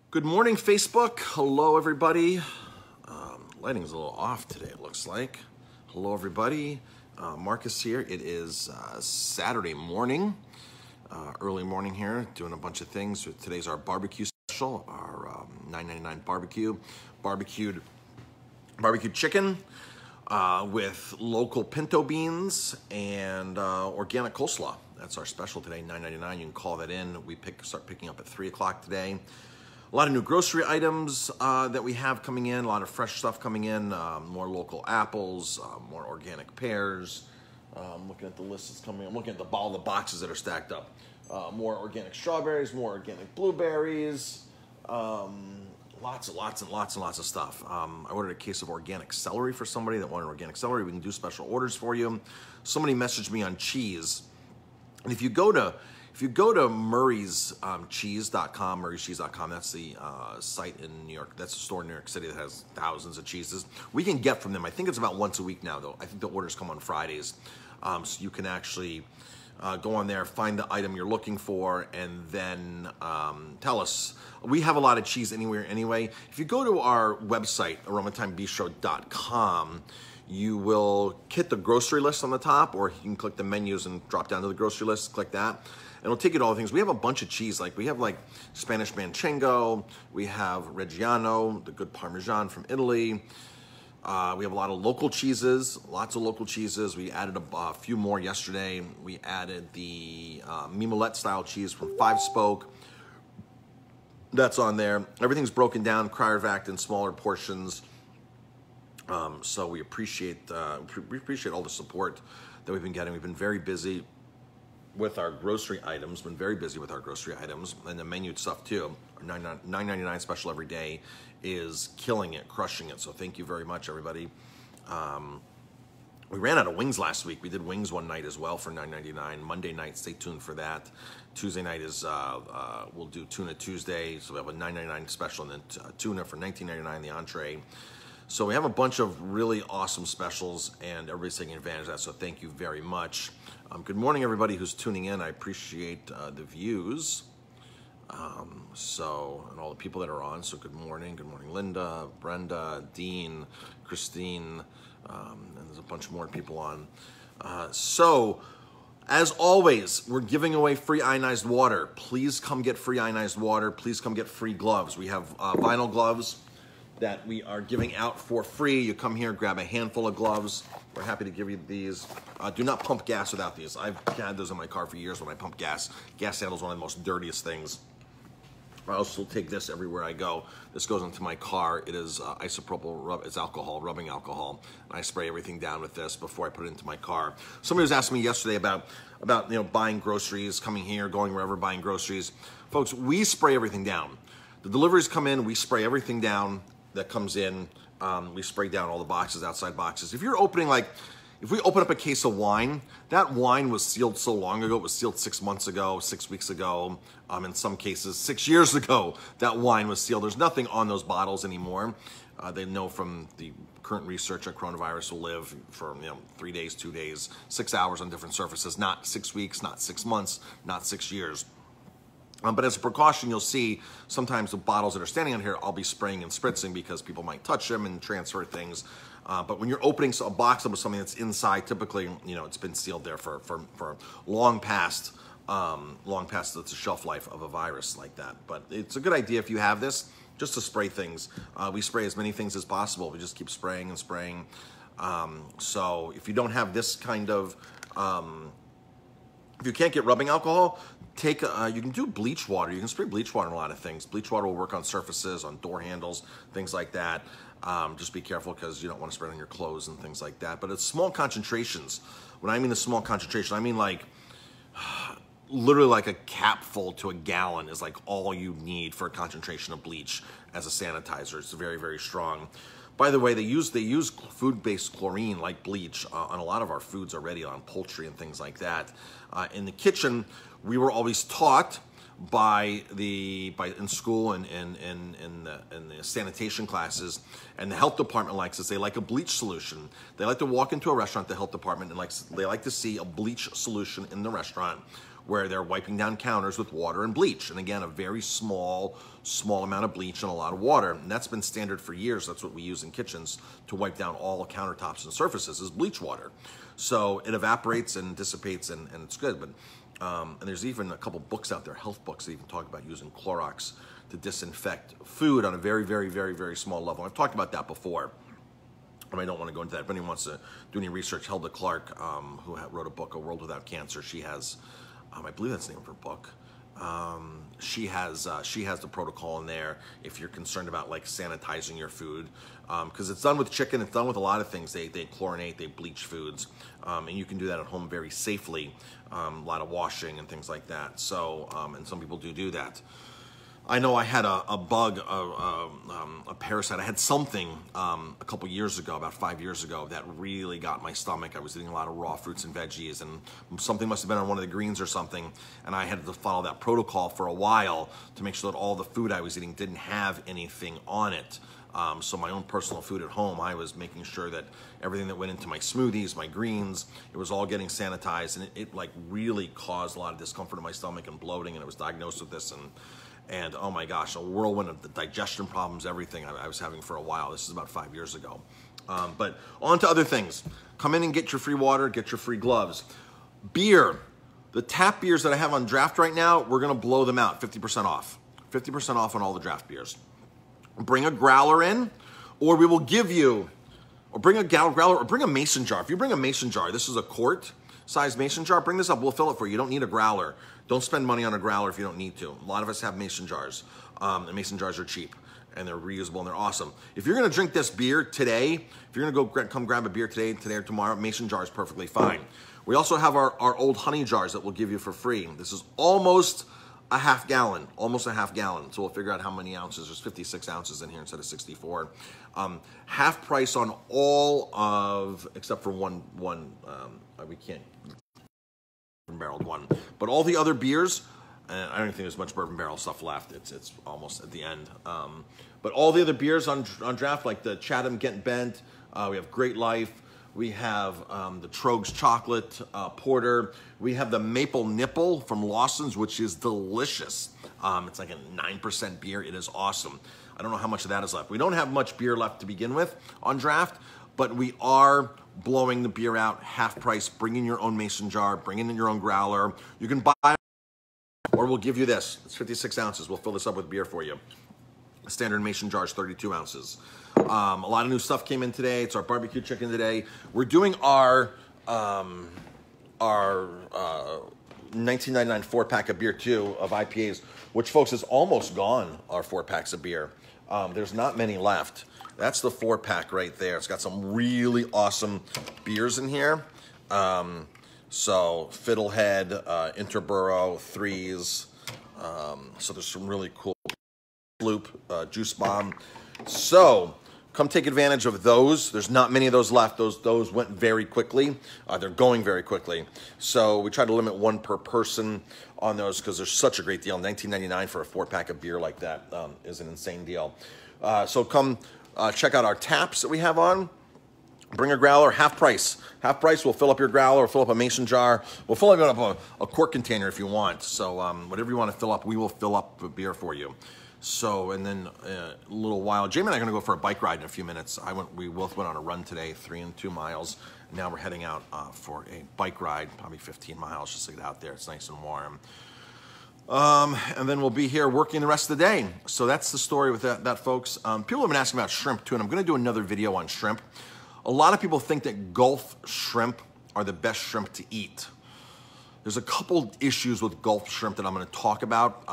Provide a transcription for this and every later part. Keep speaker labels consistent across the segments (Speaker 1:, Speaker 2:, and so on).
Speaker 1: Good morning, Facebook. Hello, everybody. Lighting's a little off today, it looks like. Hello, everybody. Marcus here. It is Saturday morning, early morning here, doing a bunch of things. Today's our barbecue special, our $9.99 barbecued chicken with local pinto beans and organic coleslaw. That's our special today, $9.99. You can call that in. We start picking up at 3 o'clock today. A lot of new grocery items that we have coming in, a lot of fresh stuff coming in, more local apples, more organic pears. I'm looking at the list that's coming in. I'm looking at all the boxes that are stacked up. More organic strawberries, more organic blueberries, lots of stuff. I ordered a case of organic celery for somebody that wanted organic celery. We can do special orders for you. Somebody messaged me on cheese. And if you go to murrayscheese.com, murrayscheese.com, that's the site in New York. That's a store in New York City that has thousands of cheeses. We can get from them. I think it's about once a week now, though. I think the orders come on Fridays. So you can actually go on there, find the item you're looking for, and then tell us. We have a lot of cheese anyway. If you go to our website, aromatimebistro.com, you will hit the grocery list on the top, or you can click the menus and drop down to the grocery list, click that. And it'll take you to all the things. We have a bunch of cheese. We have Spanish Manchego. We have Reggiano, the good Parmesan from Italy. We have a lot of local cheeses, lots of local cheeses. We added a few more yesterday. We added the Mimolette style cheese from 5 Spoke. That's on there. Everything's broken down, cryovac in smaller portions. So we appreciate all the support that we've been getting. We've been very busy with our grocery items, and the menu stuff too. Our $9.99 special every day is killing it, crushing it. So thank you very much, everybody. We ran out of wings last week. We did wings one night as well for $9.99. Monday night, stay tuned for that. Tuesday night is we'll do Tuna Tuesday. So we have a $9.99 special, and then tuna for $19.99, the entree. So we have a bunch of really awesome specials, and everybody's taking advantage of that, so thank you very much. Good morning, everybody who's tuning in. I appreciate the views. And all the people that are on, so good morning. Good morning, Linda, Brenda, Dean, Christine, and there's a bunch more people on. So, as always, we're giving away free ionized water. Please come get free ionized water. Please come get free gloves. We have vinyl gloves that we are giving out for free. You come here, grab a handful of gloves. We're happy to give you these. Do not pump gas without these. I've had those in my car for years when I pump gas. Gas handle is one of the most dirtiest things. I also take this everywhere I go. This goes into my car. It is isopropyl, it's alcohol, rubbing alcohol. And I spray everything down with this before I put it into my car. Somebody was asking me yesterday about buying groceries, coming here, going wherever, buying groceries. Folks, we spray everything down. The deliveries come in, we spray everything down that comes in. We spray down all the boxes, outside boxes. If you're opening, if we open up a case of wine, that wine was sealed so long ago. It was sealed 6 months ago, 6 weeks ago. In some cases, 6 years ago, that wine was sealed. There's nothing on those bottles anymore. They know from the current research that coronavirus will live for 3 days, 2 days, 6 hours on different surfaces, not 6 weeks, not 6 months, not 6 years. But as a precaution, you'll see sometimes the bottles that are standing on here, I'll be spraying and spritzing because people might touch them and transfer things. But when you're opening a box up with something that's inside, typically, it's been sealed there for long past the shelf life of a virus like that. But it's a good idea if you have this, just to spray things. We spray as many things as possible. We just keep spraying and spraying. So if you don't have this kind of, if you can't get rubbing alcohol, you can do bleach water. You can spray bleach water on a lot of things. Bleach water will work on surfaces, on door handles, things like that. Just be careful because you don't want to spray it on your clothes and things like that. But it's small concentrations. When I mean the small concentration, I mean literally a capful to a gallon is all you need for a concentration of bleach as a sanitizer. It's very, very strong. By the way, they use food-based chlorine like bleach on a lot of our foods already, on poultry and things like that. In the kitchen, we were always taught in school and in the sanitation classes, and the health department likes this. They like a bleach solution. They like to walk into a restaurant, the health department, and they like to see a bleach solution in the restaurant where they're wiping down counters with water and bleach. And again, a very small amount of bleach and a lot of water. And that's been standard for years. That's what we use in kitchens to wipe down all countertops and surfaces is bleach water. So it evaporates and dissipates and it's good. But and there's even a couple books out there, health books, that even talk about using Clorox to disinfect food on a very, very, very, very small level. I've talked about that before. I don't want to go into that. If anyone wants to do any research, Helda Clark, who wrote a book, A World Without Cancer, she has, I believe that's the name of her book. She has the protocol in there if you're concerned about like sanitizing your food, because it's done with chicken, it's done with a lot of things. They chlorinate, they bleach foods, and you can do that at home very safely. A lot of washing and things like that. So, and some people do that. I know I had a bug, a parasite. I had something a couple years ago, about 5 years ago, that really got my stomach. I was eating a lot of raw fruits and veggies, and something must have been on one of the greens or something, and I had to follow that protocol for a while to make sure that all the food I was eating didn't have anything on it. So my own personal food at home, I was making sure that everything that went into my smoothies, my greens, it was all getting sanitized, and it like really caused a lot of discomfort in my stomach and bloating, and I was diagnosed with this, and oh my gosh, a whirlwind of the digestion problems, everything I was having for a while. This is about 5 years ago. But on to other things. Come in and get your free water, get your free gloves. Beer. The tap beers that I have on draft right now, we're gonna blow them out, 50% off. 50% off on all the draft beers. Bring a growler in, or we will give you, or bring a growler, or bring a mason jar. If you bring a mason jar, this is a quart size mason jar, bring this up, we'll fill it for you. You don't need a growler. Don't spend money on a growler if you don't need to. A lot of us have mason jars, and mason jars are cheap, and they're reusable, and they're awesome. If you're gonna drink this beer today, if you're gonna come grab a beer today or tomorrow, mason jar is perfectly fine. We also have our old honey jars that we'll give you for free. This is almost a half gallon. So we'll figure out how many ounces. There's 56 ounces in here instead of 64. Half price on all of, except for one we can't, barreled one. But all the other beers, I don't think there's much bourbon barrel stuff left. It's almost at the end. But all the other beers on draft, like the Chatham Get Bent, we have Great Life, we have the Trogs Chocolate Porter, we have the Maple Nipple from Lawson's, which is delicious. It's like a 9% beer. It is awesome. I don't know how much of that is left. We don't have much beer left to begin with on draft, but we are blowing the beer out half price. Bring in your own mason jar, bring in your own growler. You can buy, or we'll give you this. It's 56 ounces. We'll fill this up with beer for you. A standard mason jar is 32 ounces. A lot of new stuff came in today. It's our barbecue chicken today. We're doing our 1999 4-pack of beer too, of IPAs, which, folks, is almost gone, our 4-packs of beer. There's not many left. That's the 4-pack right there. It's got some really awesome beers in here. So Fiddlehead, Interborough, Threes. So there's some really cool Loop, Juice Bomb. So come take advantage of those. There's not many of those left. Those went very quickly. They're going very quickly. So we try to limit one per person on those because they're such a great deal. $19.99 for a 4-pack of beer like that is an insane deal. So come check out our taps that we have on. Bring a growler, half price. Half price, we'll fill up your growler, we'll fill up a mason jar. We'll fill up a quart container if you want. So whatever you want to fill up, we will fill up a beer for you. So, and then a little while, Jamie and I are going to go for a bike ride in a few minutes. We both went on a run today, 3 and 2 miles. Now we're heading out for a bike ride, probably 15 miles, just to get out there. It's nice and warm. And then we'll be here working the rest of the day. So that's the story with that folks. People have been asking about shrimp too, and I'm going to do another video on shrimp. A lot of people think that Gulf shrimp are the best shrimp to eat. There's a couple issues with Gulf shrimp that I'm going to talk about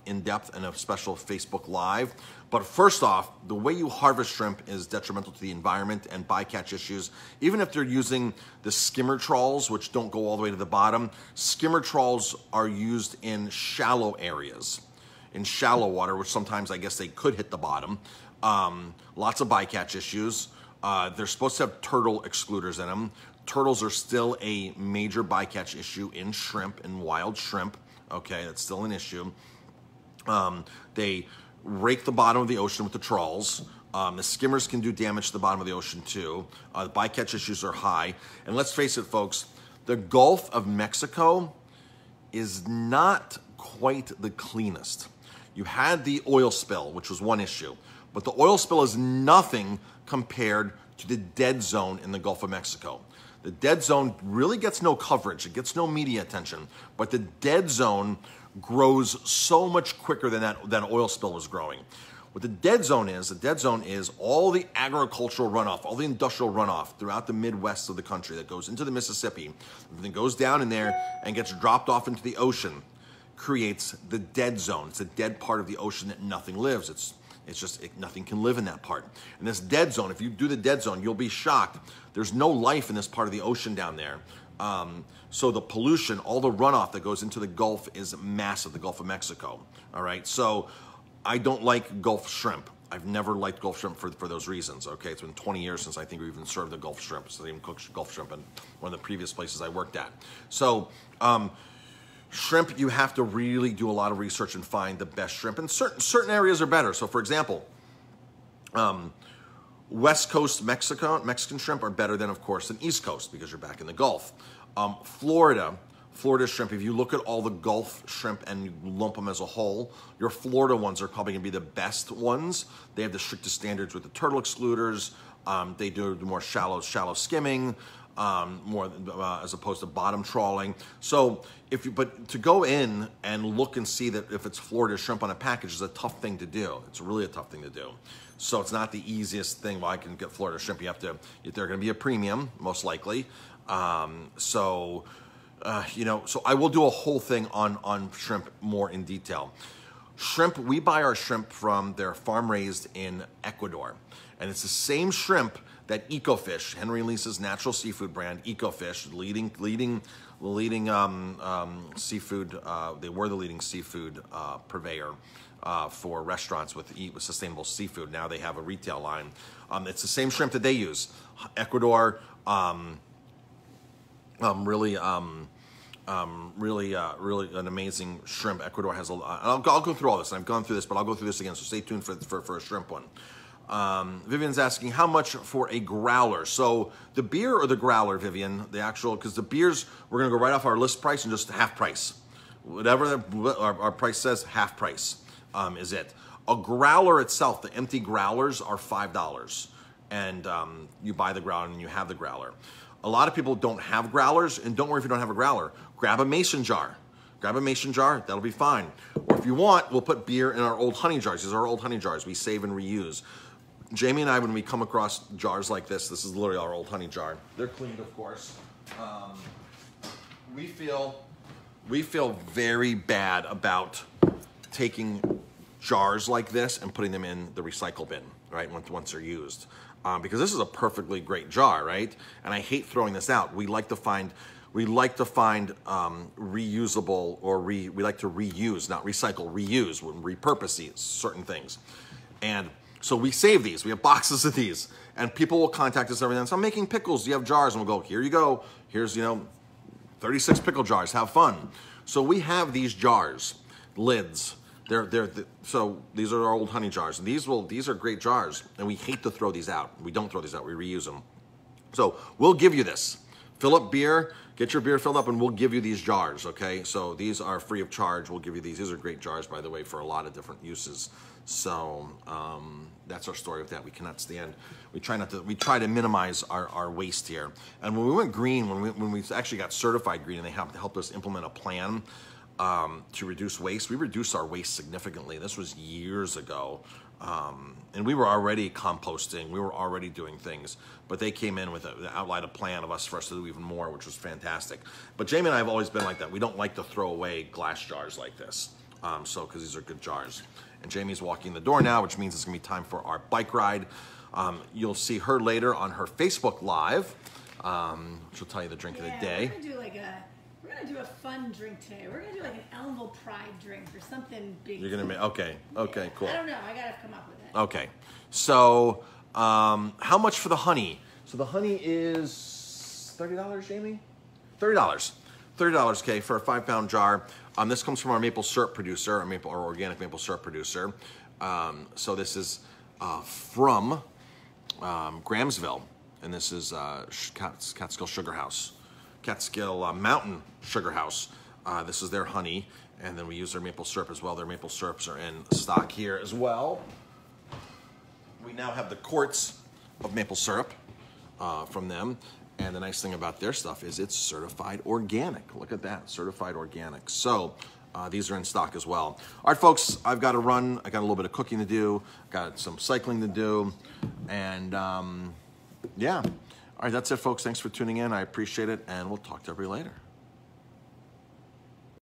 Speaker 1: in depth in a special Facebook Live. But first off, the way you harvest shrimp is detrimental to the environment and bycatch issues. Even if they're using the skimmer trawls, which don't go all the way to the bottom, skimmer trawls are used in shallow areas, in shallow water, which sometimes I guess they could hit the bottom. Lots of bycatch issues. They're supposed to have turtle excluders in them. Turtles are still a major bycatch issue in shrimp, in wild shrimp. Okay, that's still an issue. They rake the bottom of the ocean with the trawls. The skimmers can do damage to the bottom of the ocean too. The bycatch issues are high. And let's face it, folks, the Gulf of Mexico is not quite the cleanest. You had the oil spill, which was one issue, but the oil spill is nothing compared to the dead zone in the Gulf of Mexico. The dead zone really gets no coverage. It gets no media attention, but the dead zone grows so much quicker than that oil spill was growing. What the dead zone is all the agricultural runoff, all the industrial runoff throughout the Midwest of the country that goes into the Mississippi, and then goes down in there and gets dropped off into the ocean, creates the dead zone. It's a dead part of the ocean that nothing lives. Nothing can live in that part. And this dead zone, if you do the dead zone, you'll be shocked. There's no life in this part of the ocean down there. So the pollution, all the runoff that goes into the Gulf is massive, the Gulf of Mexico. All right, so I don't like Gulf shrimp. I've never liked Gulf shrimp for those reasons, okay? It's been 20 years since I think we even served the Gulf shrimp, so they even cooked Gulf shrimp in one of the previous places I worked at. So shrimp, you have to really do a lot of research and find the best shrimp, and certain areas are better. So for example, West Coast Mexican shrimp are better than, of course, than East Coast because you're back in the Gulf. Florida shrimp, if you look at all the Gulf shrimp and you lump them as a whole, your Florida ones are probably going to be the best ones. They have the strictest standards with the turtle excluders. They do more shallow skimming, more as opposed to bottom trawling. So but to go in and look and see that if it's Florida shrimp on a package is a tough thing to do. It's really a tough thing to do. So it's not the easiest thing. Well, I can get Florida shrimp. They're going to be a premium, most likely. So I will do a whole thing on shrimp more in detail. Shrimp, we buy our shrimp from, they're farm raised in Ecuador. And it's the same shrimp that Ecofish, Henry and Lisa's natural seafood brand, Ecofish, leading seafood, they were the leading seafood purveyor for restaurants with sustainable seafood. Now they have a retail line. It's the same shrimp that they use. Ecuador, really an amazing shrimp. Ecuador has a lot. I'll go through all this. I've gone through this, but I'll go through this again. So stay tuned for a shrimp one. Vivian's asking how much for a growler. So the beer or the growler, Vivian, the actual, because the beers, we're going to go right off our list price and just half price. Whatever our price says, half price is it. A growler itself, the empty growlers are $5. And you buy the growler and you have the growler. A lot of people don't have growlers, and don't worry if you don't have a growler. Grab a mason jar. That'll be fine. Or if you want, we'll put beer in our old honey jars. These are our old honey jars. We save and reuse. Jamie and I, when we come across jars like this is literally our old honey jar. They're cleaned, of course. We feel very bad about taking jars like this and putting them in the recycle bin, right, once they're used. Because this is a perfectly great jar, right? And I hate throwing this out. We like to find reusable, or we like to reuse, not recycle, reuse, repurpose these certain things. And so we save these. We have boxes of these, and people will contact us every now and then. So I'm making pickles. Do you have jars? And we'll go, here you go. Here's 36 pickle jars. Have fun. So we have these jars, lids. So these are our old honey jars, and these are great jars, and we hate to throw these out. We don't throw these out. We reuse them. So we'll give you this. Fill up beer, get your beer filled up, and we'll give you these jars, okay? So these are free of charge. We'll give you these. These are great jars, by the way, for a lot of different uses. So that's our story with that. We cannot stand. We try to minimize our waste here. And when we went green, when we actually got certified green, and they helped us implement a plan to reduce waste, we reduced our waste significantly. This was years ago. And we were already composting. We were already doing things. But they came in with outlined a plan for us to do even more, which was fantastic. But Jamie and I have always been like that. We don't like to throw away glass jars like this. Because these are good jars. And Jamie's walking the door now, which means it's going to be time for our bike ride. You'll see her later on her Facebook Live. She'll tell you the drink of the day.
Speaker 2: We're gonna do a fun drink today. We're gonna do like an Elmville Pride drink or something big.
Speaker 1: You're gonna make cool.
Speaker 2: I don't know. I gotta come up with it.
Speaker 1: Okay, so how much for the honey? So the honey is $30, Jamie. $30, okay, for a 5-pound jar. This comes from our maple syrup producer, our organic maple syrup producer. So this is from Grahamsville, and this is Catskill Sugar House. Catskill Mountain Sugar House. This is their honey, and then we use their maple syrup as well. Their maple syrups are in stock here as well. We now have the quarts of maple syrup from them. And the nice thing about their stuff is it's certified organic. Look at that, certified organic. So these are in stock as well. All right, folks, I've got to run. I got a little bit of cooking to do. Got some cycling to do. And yeah. All right, that's it, folks. Thanks for tuning in. I appreciate it. And we'll talk to everybody later.